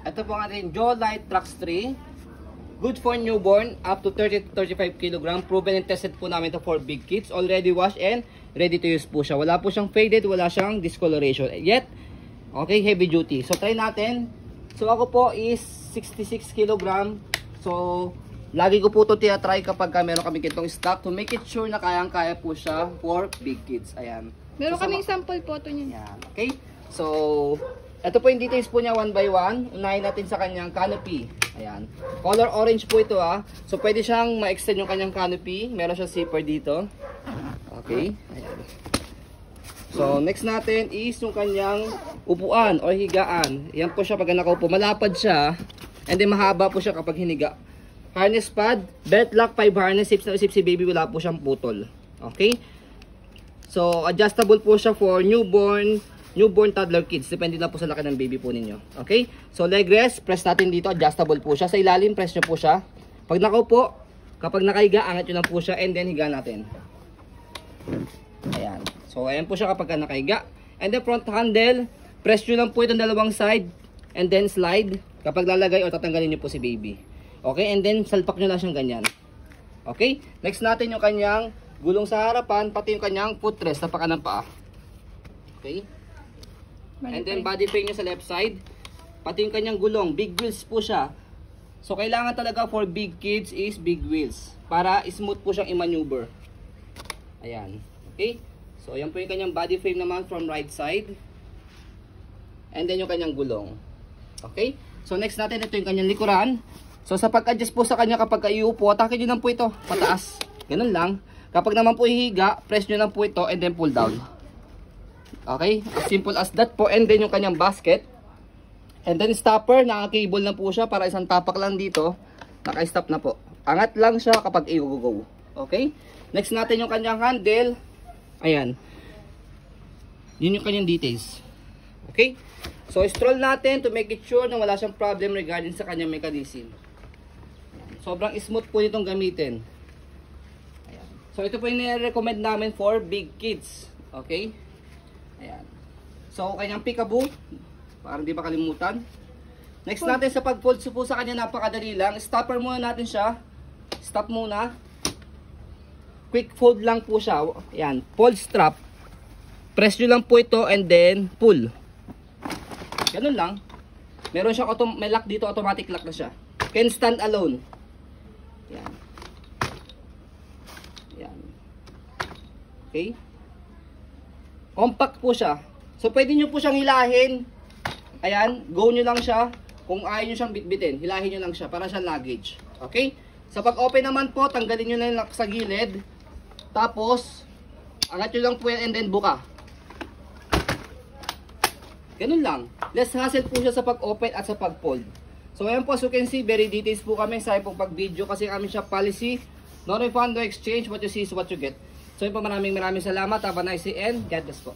Ito po ang ating Jawlite Trax 3. Good for newborn, up to 30 to 35 kg. Proven and tested po namin ito for big kids. Already washed and ready to use po siya. Wala po siyang faded, wala siyang discoloration. Yet, okay, heavy duty. So, try natin. So, ako po is 66 kg. So, lagi ko po ito try kapag meron kami kitong stock to make it sure na kayang-kaya po siya for big kids. Ayan. Meron kaming sample photo niya. Ayan. Okay? So, ito po yung details po niya one by one. Unahin natin sa kanyang canopy. Ayan. Color orange po ito So, pwede siyang ma-extend yung kanyang canopy. Meron siyang zipper dito. Okay. Ayan. So, next natin is yung kanyang upuan or higaan. Ayan po siya pag nakaupo. Malapad siya. And then mahaba po siya kapag hiniga. Harness pad, belt lock, 5 harness, sips na usip si baby, wala po siyang putol. Okay? So, adjustable po siya for newborn toddler kids. Depende na po sa laki ng baby po ninyo. Okay? So, leg rest, press natin dito. Adjustable po siya. Sa ilalim, press nyo po siya. Pag nakaupo, kapag nakahiga, angat nyo lang po siya and then higa natin. Ayan. So, ayan po siya kapag nakahiga. And then front handle, press nyo lang po itong dalawang side and then slide kapag lalagay o tatanggalin nyo po si baby. Okay? And then, salpak nyo lang siyang ganyan. Okay? Next natin yung kanyang gulong sa harapan, pati yung kanyang footrest sa pakanang paa. Okay? And then body frame niya sa left side. Pati yung kanyang gulong. Big wheels po siya. So kailangan talaga for big kids is big wheels. Para smooth po siyang i-maneuver. Ayan. Okay? So ayan po yung kanyang body frame naman from right side. And then yung kanyang gulong. Okay? So next natin ito yung kanyang likuran. So sa pag-adjust po sa kanya kapag iupo, atake nyo lang po ito. Pataas. Ganun lang. Kapag naman po ihiga, press nyo lang po ito and then pull down. Okay? As simple as that po. And then yung kanyang basket. And then stopper, naka-cable na po siya para isang tapak lang dito. Naka-stop na po. Angat lang siya kapag i-go. Okay? Next natin yung kanyang handle. Ayan. Yun yung kanyang details. Okay? So, stroll natin to make it sure na wala siyang problem regarding sa kanyang mechanism. Sobrang smooth po nitong gamitin. Ayan. So, ito po yung nire-recommend namin for big kids. Okay? Ayan. So, kanyang peekaboo. Para hindi makalimutan. Next natin sa pag-fold po sa kanya, napakadali lang. Stopper muna natin siya. Stop muna. Quick fold lang po siya. Ayan. Fold strap. Press nyo lang po ito and then pull. Ganun lang. Meron siyang may lock dito. Automatic lock na siya. Can stand alone. Ayan. Ayan. Okay. Compact po siya. So, pwede nyo po siyang hilahin. Ayan. Go nyo lang siya. Kung ayaw nyo siyang bitbitin, hilahin nyo lang siya para siyang luggage. Okay? Sa pag-open naman po, tanggalin nyo na yung lock sa gilid. Tapos, angat nyo lang po yan and then buka. Ganun lang. Less hassle po siya sa pag-open at sa pag-fold. So, ayan po, as you can see, very details po kami sa pong pag-video kasi kami siya policy. No refund, no exchange. What you see is what you get. So, yun po, maraming salamat. Have a nice day and God bless po.